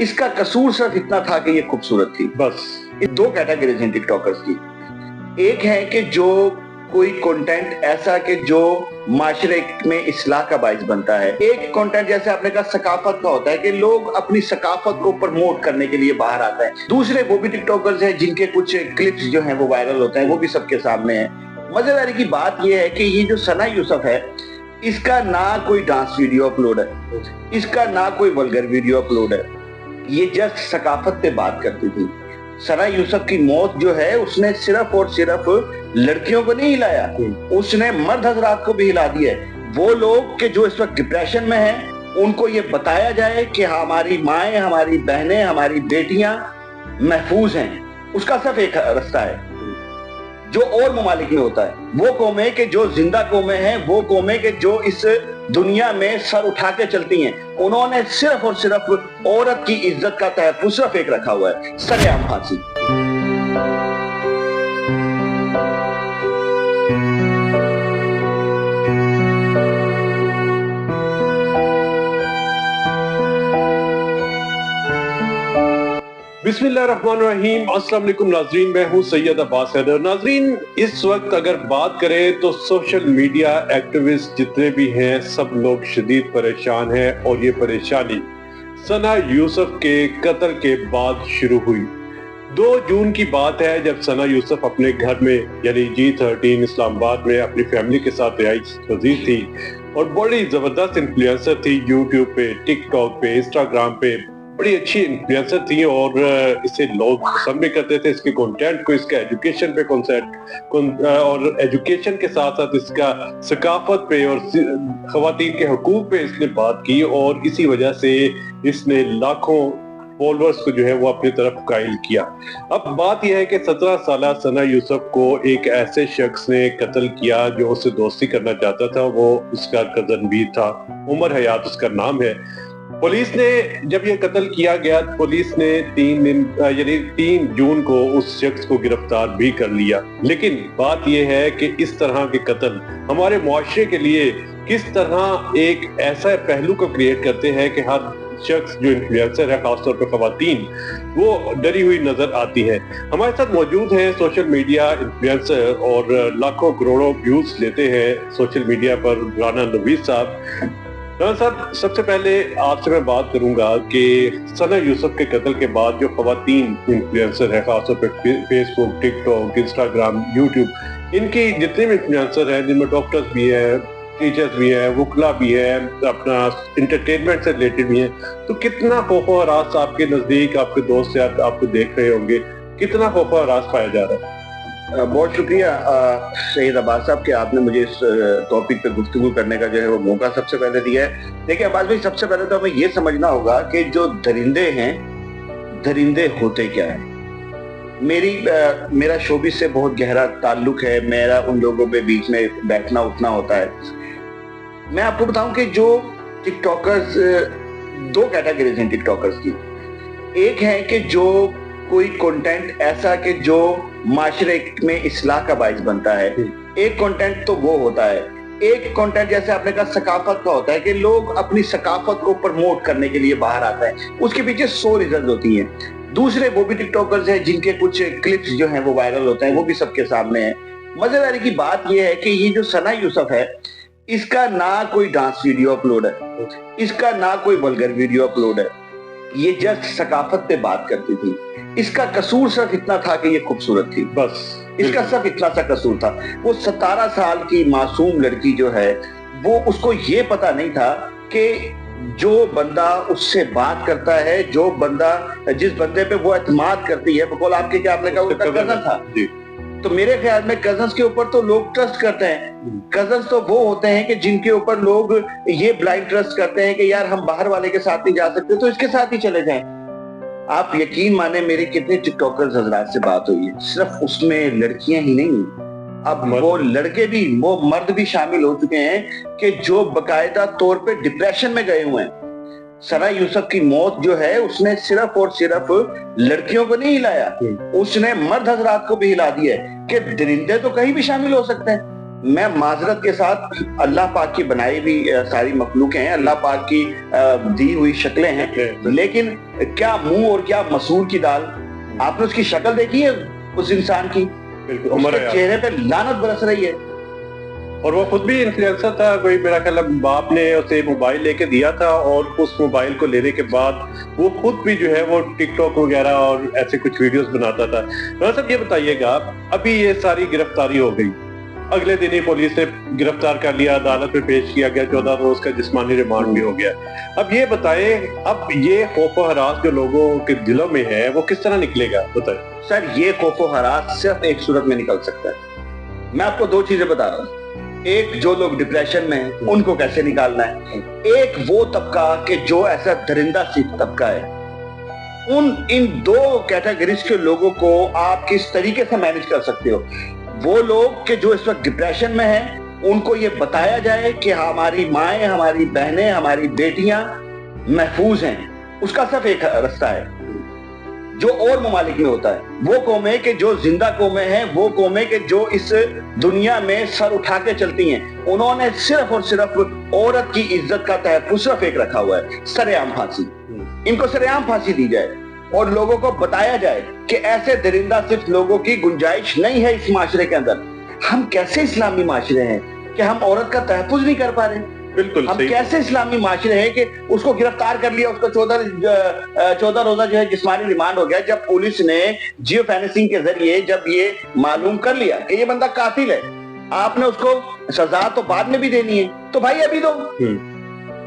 اس کا قصور صرف اتنا تھا کہ یہ خوبصورت تھی. بس دو کیٹیگریز ہیں ٹک ٹاکرز کی. ایک ہے کہ جو کوئی کنٹینٹ ایسا کہ جو معاشرے میں اصلاح کا باعث بنتا ہے. ایک کنٹینٹ جیسے آپ نے کہا ثقافت کا ہوتا ہے کہ لوگ اپنی ثقافت کو پروموٹ کرنے کے لیے باہر آتے ہیں. دوسرے وہ بھی ٹک ٹاکرز ہیں جن کے کچھ کلپس جو ہیں وہ وائرل ہوتے ہیں, وہ بھی سب کے سامنے ہیں. مزیداری کی بات یہ ہے کہ یہ جو ثنا یوسف ہے, اس کا نہ کوئی ڈانس ویڈیو اپلوڈ ہے, اس کا نہ کوئی ولگر ویڈیو اپلوڈ ہے. یہ جسٹ ثقافت پہ بات کرتی تھی. ثنا یوسف کی موت جو ہے اس نے صرف اور صرف لڑکیوں کو نہیں ہلایا, اس نے مرد حضرات کو بھی ہلا دیا ہے. وہ لوگ کہ جو اس وقت ڈپریشن میں ہیں, ان کو یہ بتایا جائے کہ ہماری مائیں, ہماری بہنیں, ہماری بیٹیاں محفوظ ہیں. اس کا صرف ایک رستہ ہے جو اور ممالک میں ہوتا ہے. وہ قومیں کہ جو زندہ قومیں ہیں, وہ قومیں کہ جو اس دنیا میں سر اٹھا کے چلتی ہیں, انہوں نے صرف اور صرف عورت کی عزت کا تحفظ صرف ایک رکھا ہوا ہے, سر عام پھانسی. بسم اللہ الرحمن الرحیم. السلام علیکم ناظرین, میں ہوں سید عباس حیدر. ناظرین, اس وقت اگر بات کریں تو سوشل میڈیا ایکٹیوسٹ جتنے بھی ہیں سب لوگ شدید پریشان ہیں, اور یہ پریشانی ثنا یوسف کے قتل کے بعد شروع ہوئی. 2 جون کی بات ہے جب ثنا یوسف اپنے گھر میں یعنی G13 اسلام آباد میں اپنی فیملی کے ساتھ رہائش پذیر تھی, اور بڑی زبردست انفلوئنسر تھی. یوٹیوب پہ, ٹک ٹاک پہ, انسٹاگرام پہ بڑی اچھی انفلوئنسر تھی, اور اسے لوگ پسند بھی کرتے تھے, اس کے کنٹینٹ کو, اس کا ایجوکیشن پہ کنسپٹ, اور ایجوکیشن کے ساتھ ساتھ اس کا ثقافت پہ اور خواتین کے حقوق پہ اس نے بات کی, اور اسی وجہ سے اس نے لاکھوں فالورز کو جو ہے وہ اپنی طرف قائل کیا. اب بات یہ ہے کہ 17 سالہ ثنا یوسف کو ایک ایسے شخص نے قتل کیا جو اس سے دوستی کرنا چاہتا تھا. وہ اس کا کزن بھی تھا, عمر حیات اس کا نام ہے. پولیس نے جب یہ قتل کیا گیا, پولیس نے 3 جون کو اس شخص کو گرفتار بھی کر لیا. لیکن بات یہ ہے کہ اس طرح کے قتل ہمارے معاشرے کے لیے کس طرح ایک ایسا پہلو کو کریٹ کرتے ہیں کہ ہر شخص جو انفلوئنسر ہے, خاص طور پہ خواتین, وہ ڈری ہوئی نظر آتی ہے. ہمارے ساتھ موجود ہیں سوشل میڈیا انفلوئنسر اور لاکھوں کروڑوں ویوز لیتے ہیں سوشل میڈیا پر, رانا نوید صاحب. صاحب, سب سے پہلے آپ سے میں بات کروں گا کہ ثنا یوسف کے قتل کے بعد جو خواتین انفلوئنسر ہیں, خاص طور پہ فیس بک, ٹک ٹاک, انسٹاگرام, یوٹیوب, ان کی جتنے بھی انفلوئنسر ہیں جن میں ڈاکٹرز بھی ہیں, ٹیچرز بھی ہیں, وکلا بھی ہیں, اپنا انٹرٹینمنٹ سے ریلیٹڈ بھی ہیں, تو کتنا خوف و ہراس آپ کے نزدیک, آپ کے دوست آپ کو دیکھ رہے ہوں گے, کتنا خوف و ہراس پایا جا رہا ہے؟ بہت شکریہ سید عباس صاحب کہ آپ نے مجھے اس ٹاپک پہ گفتگو کرنے کا جو ہے وہ موقع سب سے پہلے دیا ہے. دیکھیں عباس بھائی, سب سے پہلے تو ہمیں یہ سمجھنا ہوگا کہ جو درندے ہیں, درندے ہوتے کیا ہیں. میرا شوبز سے بہت گہرا تعلق ہے, میرا ان لوگوں پہ بیچ میں بیٹھنا اٹھنا ہوتا ہے. میں آپ کو بتاؤں کہ جو ٹک ٹاکرز, 2 کیٹیگریز ہیں ٹک ٹاکرز کی. ایک ہے کہ جو کوئی کنٹینٹ ایسا کہ جو معاشرے میں اصلاح کا باعث بنتا ہے. ایک کنٹینٹ تو وہ ہوتا ہے. ایک کنٹینٹ جیسے آپ نے کہا ثقافت کا ہوتا ہے کہ لوگ اپنی ثقافت کو پروموٹ کرنے کے لیے باہر آتا ہے. اس کے پیچھے 100 ریزنز ہوتی ہیں. دوسرے وہ بھی ٹک ٹاکرز ہیں جن کے کچھ کلپس جو ہیں وہ وائرل ہوتے ہیں, وہ بھی سب کے سامنے ہیں. مزیداری کی بات یہ ہے کہ یہ جو ثنا یوسف ہے, اس کا نہ کوئی ڈانس ویڈیو اپلوڈ ہے, اس کا نہ کوئی ولگر ویڈیو اپلوڈ ہے. یہ جسٹ ثقافت پہ بات کرتی تھی. اس کا قصور صرف اتنا تھا کہ یہ خوبصورت تھی. بس اس کا صرف اتنا سا قصور تھا. وہ 17 سال کی معصوم لڑکی جو ہے, وہ اس کو یہ پتا نہیں تھا کہ جو بندہ اس سے بات کرتا ہے, جو بندہ جس بندے پہ وہ اعتماد کرتی ہے, بقول آپ کے کیا آپ نے کہا اس کا کزن تھا, تو میرے خیال میں کزنز کے اوپر تو لوگ ٹرسٹ کرتے ہیں. کزنز تو وہ ہوتے ہیں کہ جن کے اوپر لوگ یہ بلائنڈ ٹرسٹ کرتے ہیں کہ یار ہم باہر والے کے ساتھ نہیں جا سکتے تو اس کے ساتھ ہی چلے جائیں. آپ یقین مانیں میری کتنے ٹک ٹاکرز حضرات سے بات ہوئی ہے, صرف اس میں لڑکیاں ہی نہیں, اب وہ لڑکے بھی, وہ مرد بھی شامل ہو چکے ہیں کہ جو باقاعدہ طور پہ ڈپریشن میں گئے ہوئے ہیں. ثنا یوسف کی موت جو ہے اس نے صرف اور صرف لڑکیوں کو نہیں ہلایا, اس نے مرد حضرات کو بھی ہلا دیا ہے کہ درندے تو کہیں بھی شامل ہو سکتے ہیں. मैं माजरत के साथ, अल्लाह पाक की बनाई हुई सारी मखलूक हैं, अल्लाह पाक की दी हुई शक्लें हैं, लेकिन क्या मुंह और क्या मसूर की दाल। आपने उसकी शक्ल देखी है उस इंसान की? उसके चेहरे पे लानत बरस रही है। और वो खुद भी इन्फ्लुएंसर था, कोई मेरा ख्याल बाप ने उसे मोबाइल लेके दिया था और उस मोबाइल को लेने के बाद वो खुद भी जो है वो टिकटॉक वगैरह और ऐसे कुछ वीडियोस बनाता था। मतलब ये बताइएगा, अभी ये सारी गिरफ्तारी हो गई, अगले दिन ही पुलिस ने गिरफ्तार कर लिया, अदालत में पेश किया गया, 14 रोज का जिस्मानी रिमांड भी हो गया। अब ये बताएं, अब ये खौफ व हरास जो लोगों के दिलों में है वो किस तरह निकलेगा, बताएं। सर, ये खौफ व हरास सिर्फ एक सूरत में निकल सकता है। मैं आपको दो चीजें बता रहा हूँ। एक, जो लोग डिप्रेशन में हैं उनको कैसे निकालना है। एक वो तबका कि जो ऐसा दरिंदा सिख तबका है, इन दो कैटेगरीज के लोगों को आप किस तरीके से मैनेज कर सकते हो। वो लोग कि जो इस वक्त डिप्रेशन में हैं, उनको ये बताया जाए कि हमारी माएं, हमारी बहनें, हमारी बेटियां महफूज हैं। उसका सिर्फ एक रास्ता है जो और ममालिक में होता है। वो कौमें कि जो जिंदा कौमें हैं, वो कौमें कि जो इस दुनिया में सर उठा के चलती हैं, उन्होंने सिर्फ और सिर्फ औरत की इज्जत का तहफ़्फ़ुज़ सिर्फ एक रखा हुआ है, सरेआम फांसी। इनको सरेआम फांसी दी जाए और लोगों को बताया जाए कि ऐसे दरिंदा सिर्फ लोगों की गुंजाइश नहीं है इस माशरे के अंदर। हम कैसे इस्लामी माशरे हैं कि हम औरत का तहफ़्फ़ुज़ नहीं कर पा रहे। बिल्कुल हम कैसे इस्लामी माशरे हैं कि उसको गिरफ्तार कर लिया, उसको 14 रोजा जो है जिस्मानी रिमांड हो गया, जब पुलिस ने जियो फेंसिंग के जरिए जब ये मालूम कर लिया कि ये बंदा कातिल है। आपने उसको सजा तो बाद में भी देनी है, तो भाई अभी दो।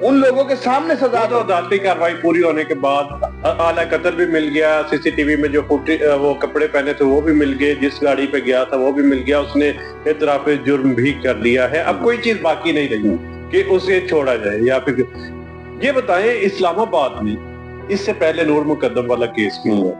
उन लोगों के सामने सजा तो अदालती कार्रवाई पूरी होने के बाद आला कत्ल भी मिल गया, सीसीटीवी में जो वो कपड़े पहने थे वो भी मिल गए, जिस गाड़ी पे गया था वो भी मिल गया, उसने इतराफ जुर्म भी कर लिया है। अब कोई चीज बाकी नहीं रही कि उसे छोड़ा जाए या फिर। ये बताएं, इस्लामाबाद में इससे पहले नूर मुकद्दम वाला केस भी हुआ,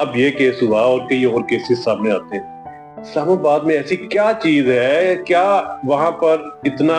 अब ये केस हुआ और कई और केसेस सामने आते हैं। इस्लामाबाद में ऐसी क्या चीज है, क्या वहां पर इतना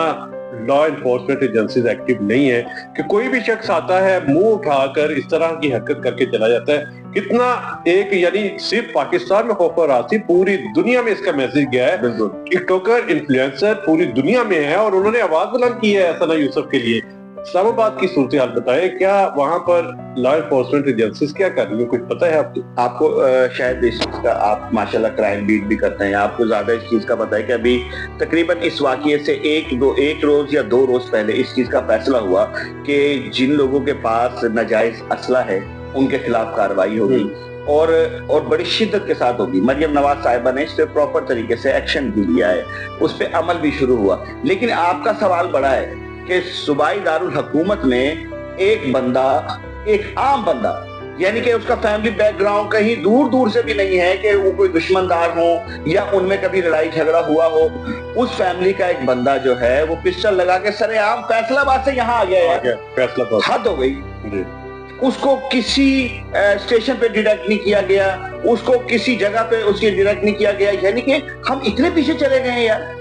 लॉ एनफोर्समेंट एजेंसीज एक्टिव नहीं है कि कोई भी शख्स आता है मुंह उठाकर इस तरह की हरकत करके चला जाता है। कितना एक, यानी सिर्फ पाकिस्तान में खौफ और रासी, पूरी दुनिया में इसका मैसेज गया है। टिकटॉकर इन्फ्लुएंसर पूरी दुनिया में है और उन्होंने आवाज बुलंद की है सना यूसुफ के लिए। इस्लामाबाद की सूरत हाल बताएं, क्या वहां पर लॉ एनफोर्समेंट एजेंसीज क्या कर रही है, कुछ पता है आपको? शायद इस चीज का, आप माशाल्लाह क्राइम बीट भी करते हैं, आपको ज्यादा इस चीज का पता है कि अभी तकरीबन इस वाकये से एक रोज या 2 रोज पहले इस चीज का फैसला हुआ कि जिन लोगों के पास नाजायज असला है उनके खिलाफ कार्रवाई होगी और बड़ी शिद्दत के साथ होगी। मरियम नवाज साहिबा ने इस पे प्रॉपर तरीके से एक्शन भी लिया है, उस पे अमल भी शुरू हुआ। लेकिन आपका सवाल बड़ा है कि सूबाई दारुल हुकूमत में एक बंदा, एक आम बंदा, यानी कि उसका फैमिली बैकग्राउंड कहीं दूर दूर से भी नहीं है कि वो कोई दुश्मनदार हो या उनमें कभी लड़ाई झगड़ा हुआ हो, उस फैमिली का एक बंदा जो है वो पिस्टल लगा के सरेआम फैसलाबाद से यहाँ आ गया है। फैसलाबाद हद हो गई। उसको किसी स्टेशन पे डिटेक्ट नहीं किया गया, उसको किसी जगह पे उसके डिटेक्ट नहीं किया गया। यानी कि हम इतने पीछे चले गए यार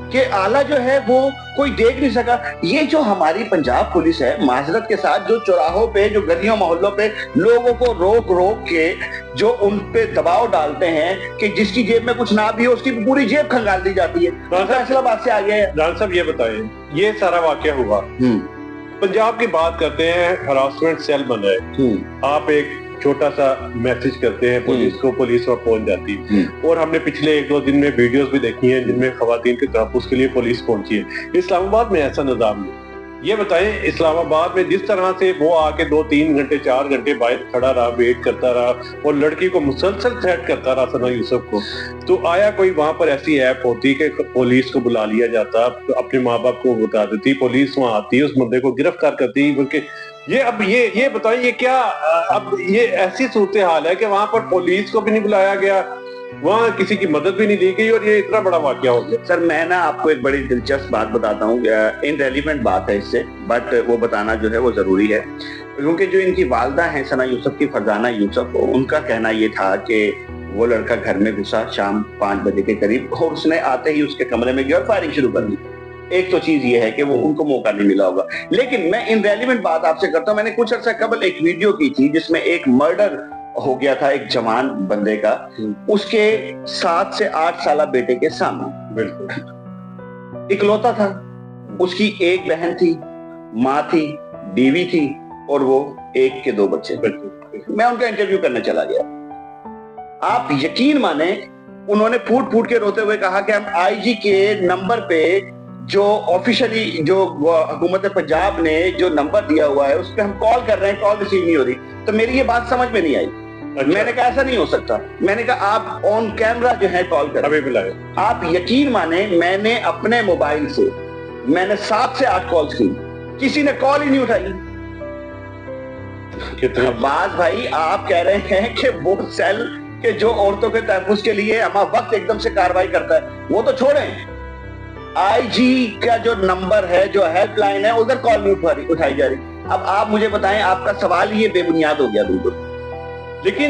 कि आला जो है वो कोई देख नहीं सका। ये जो हमारी पंजाब पुलिस है, माजरत के साथ, जो चौराहों पे, जो गलियों मोहल्लों पे लोगों को रोक रोक के जो उन पे दबाव डालते हैं कि जिसकी जेब में कुछ ना भी हो उसकी पूरी जेब खंगाल दी जाती है। फैसलाबाद से आ गया है। रान साहब ये बताएं, ये सारा वाकया हुआ, पंजाब की बात करते हैं, हरासमेंट सेल बना है, आप एक छोटा सा मैसेज करते हैं पुलिस को, पुलिस वहां पहुंच जाती है। और हमने पिछले 1-2 दिन में वीडियोस भी देखी हैं जिनमें खवातीन के तहफ़्फ़ुज़ के लिए पुलिस पहुंची है। इस्लामाबाद में ऐसा निज़ाम नहीं। ये बताएं, इस्लामाबाद में जिस तरह से वो आके 2-3 घंटे 4 घंटे बाहर खड़ा रहा, वेट करता रहा और लड़की को मुसलसल थ्रेट करता रहा सना यूसुफ को, तो आया कोई वहां पर ऐसी ऐप होती कि पुलिस को बुला लिया जाता, अपने माँ बाप को बता देती, पुलिस वहां आती, उस बंदे को गिरफ्तार करती। बल्कि ये बताइए, ये क्या अब ये ऐसी सूरत हाल है कि वहां पर पुलिस को भी नहीं बुलाया गया, वहाँ किसी की मदद भी नहीं दी गई और ये इतना बड़ा वाकया हो गया। सर, मैं ना आपको एक बड़ी दिलचस्प बात बताता हूँ, इनरेलीवेंट बात है इससे, बट वो बताना जो है वो जरूरी है, क्योंकि जो इनकी वालदा हैं सना यूसुफ की, फरजाना यूसुफ, उनका कहना ये था कि वो लड़का घर में घुसा शाम 5 बजे के करीब और उसने आते ही उसके कमरे में गया और फायरिंग शुरू कर दी। एक तो चीज ये है कि वो उनको मौका नहीं मिला होगा। लेकिन मैं इनरेलीवेंट बात आपसे करता हूँ। मैंने कुछ अर्सा कबल एक वीडियो की थी जिसमें एक मर्डर हो गया था एक जवान बंदे का, उसके 7 से 8 साल बेटे के सामने। बिल्कुल। इकलौता था, उसकी एक बहन थी, माँ थी, बीवी थी और वो एक के 2 बच्चे। मैं उनका इंटरव्यू करने चला गया। आप यकीन माने उन्होंने फूट फूट के रोते हुए कहा कि हम आईजी के नंबर पे जो ऑफिशियली जो हुकूमत पंजाब ने जो नंबर दिया हुआ है उस पर हम कॉल कर रहे हैं, कॉल रिसीव नहीं हो रही। तो मेरी ये बात समझ में नहीं आई। मैंने कहा ऐसा नहीं हो सकता। मैंने कहा आप ऑन कैमरा जो है कॉल करें। आप यकीन माने मैंने अपने मोबाइल से मैंने 7 से 8 कॉल्स की, किसी ने कॉल ही नहीं उठाई। अब्बास भाई आप कह रहे हैं कि वो सेल के जो औरतों के तहफ़्फ़ुज़ के लिए हमारा वक्त एकदम से कार्रवाई करता है, वो तो छोड़ें, आईजी का जो नंबर है, जो हेल्पलाइन है, उधर कॉल नहीं उठाई जा रही। अब आप मुझे बताएं, आपका सवाल ये बेबुनियाद हो गया बिल्कुल। लेकिन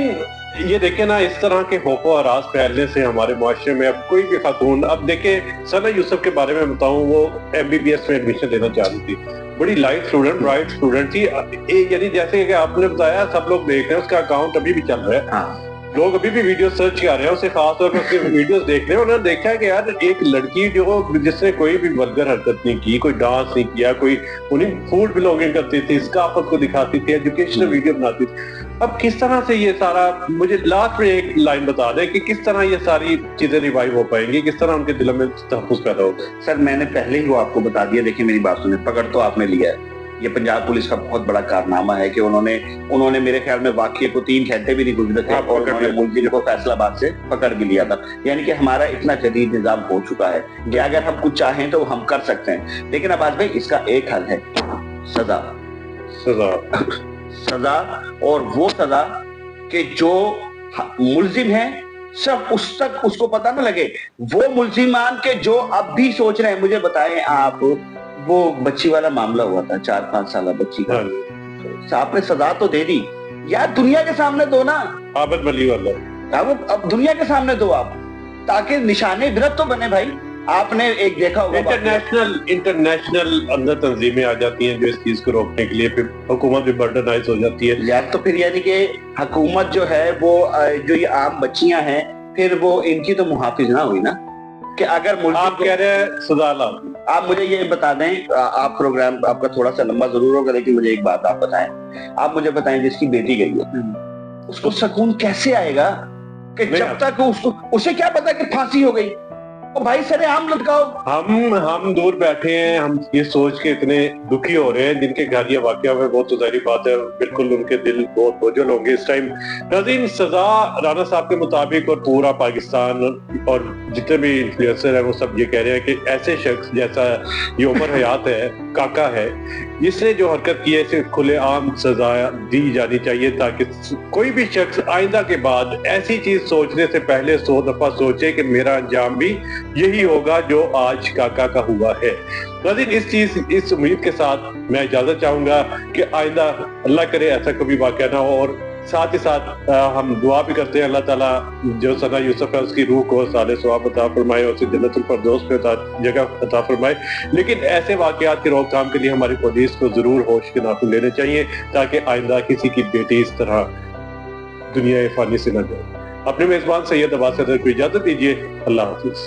ये देखें ना, इस तरह के खौफ और आस फैलने से हमारे मुआशरे में अब कोई भी खातून, अब देखें सना यूसुफ के बारे में बताऊं, वो MBBS में एडमिशन लेना चाह रही थी, बड़ी लाइट स्टूडेंट, ब्राइट स्टूडेंट थी। यानी जैसे कि आपने बताया सब लोग देख रहे हैं, उसका अकाउंट अभी भी चल रहा है। हाँ। लोग अभी भी वीडियो सर्च कर रहे हैं, उसे खास तौर पर उसके वीडियोस देख रहे हैं। उन्होंने देखा है कि यार एक लड़की जो जिसने कोई भी वल्गर हरकत नहीं की, कोई डांस नहीं किया, कोई उन्हें फूड ब्लॉगिंग करती थी, स्काफत को दिखाती थी, एजुकेशनल वीडियो बनाती थी। अब किस तरह से ये सारा, मुझे लास्ट में एक लाइन बता दें कि किस तरह ये सारी चीजें रिवाइव हो पाएंगी, किस तरह उनके दिलों में तहफ़्फ़ुज़ पैदा होगा। सर मैंने पहले ही वो आपको बता दिया। देखिए मेरी बात सुने, पकड़ तो आपने लिया है। ये पंजाब पुलिस का बहुत बड़ा कारनामा है कि उन्होंने मेरे ख्याल में वाकये को 3 घंटे भी नहीं गुजरे थे और उन्होंने मुलजिम को फैसलाबाद से पकड़ भी लिया था। यानी कि हमारा इतना जदीद निजाम हो चुका है कि अगर हम कुछ चाहें तो हम कर सकते हैं। लेकिन अब्बास भाई इसका एक हल है, सजा। और वो सजा कि जो मुलजिम है सब उस तक उसको पता न लगे। वो मुलजिमान के जो अब भी सोच रहे हैं, मुझे बताएं आप, वो बच्ची वाला मामला हुआ था, 4-5 साल बच्ची का, आपने सजा तो दे दी यार, दुनिया के सामने दो ना। आबद मली वाला अब दुनिया के सामने दो आप, ताकि निशाने इबरत तो बने भाई। आपने एक देखा होगा इंटरनेशनल अंदर तंजीमें आ जाती हैं जो इस चीज को रोकने के लिए, फिर हुकूमत भी बर्डनाइज हो जाती है यार। तो फिर यानी कि हुकूमत जो है वो जो ये आम बच्चियां हैं, फिर वो इनकी तो मुहाफिज ना हुई ना, कि अगर आप कह रहे हैं सदाला। आप मुझे ये बता दें, आप प्रोग्राम आपका थोड़ा सा लंबा जरूर होगा, लेकिन मुझे एक बात आप बताएं, आप मुझे बताएं जिसकी बेटी गई है उसको सुकून कैसे आएगा कि जब तक उसे क्या पता कि फांसी हो गई, तो भाई सरे आम लटकाओ। हम दूर बैठे हैं, हम ये सोच के इतने दुखी हो रहे हैं, जिनके घर ये वाकया हुआ, बहुत तो जाहिर बात है बिल्कुल उनके दिल बहुत बोझल होंगे इस टाइम। नाज़रीन, सजा राना साहब के मुताबिक और पूरा पाकिस्तान और जितने भी इन्फ्लुएंसर हैं वो सब ये कह रहे हैं कि ऐसे शख्स जैसा ये उमर हयात है, काका है, इसने जो हरकत की है इसे खुलेआम सजा दी जानी चाहिए, ताकि कोई भी शख्स आइंदा के बाद ऐसी चीज सोचने से पहले 100 दफा सोचे कि मेरा अंजाम भी यही होगा जो आज काका का हुआ है। नाज़रीन, इस उम्मीद के साथ मैं इजाजत चाहूंगा कि आइंदा अल्लाह करे ऐसा कभी वाक़या ना हो, और साथ ही साथ हम दुआ भी करते हैं अल्लाह ताला जो सना यूसुफ है उसकी रूह को साले सवाब अता फरमाए और उसे जन्नतुल फिरदौस पे जगह अता फरमाए। लेकिन ऐसे वाक़यात की रोकथाम के लिए हमारी पुलिस को जरूर होश के नाखून लेने चाहिए, ताकि आइंदा किसी की बेटी इस तरह दुनिया फानी से न जाए। अपने मेजबान सैयद अब्बास सदर को इजाजत दीजिए। अल्लाह हाफिज।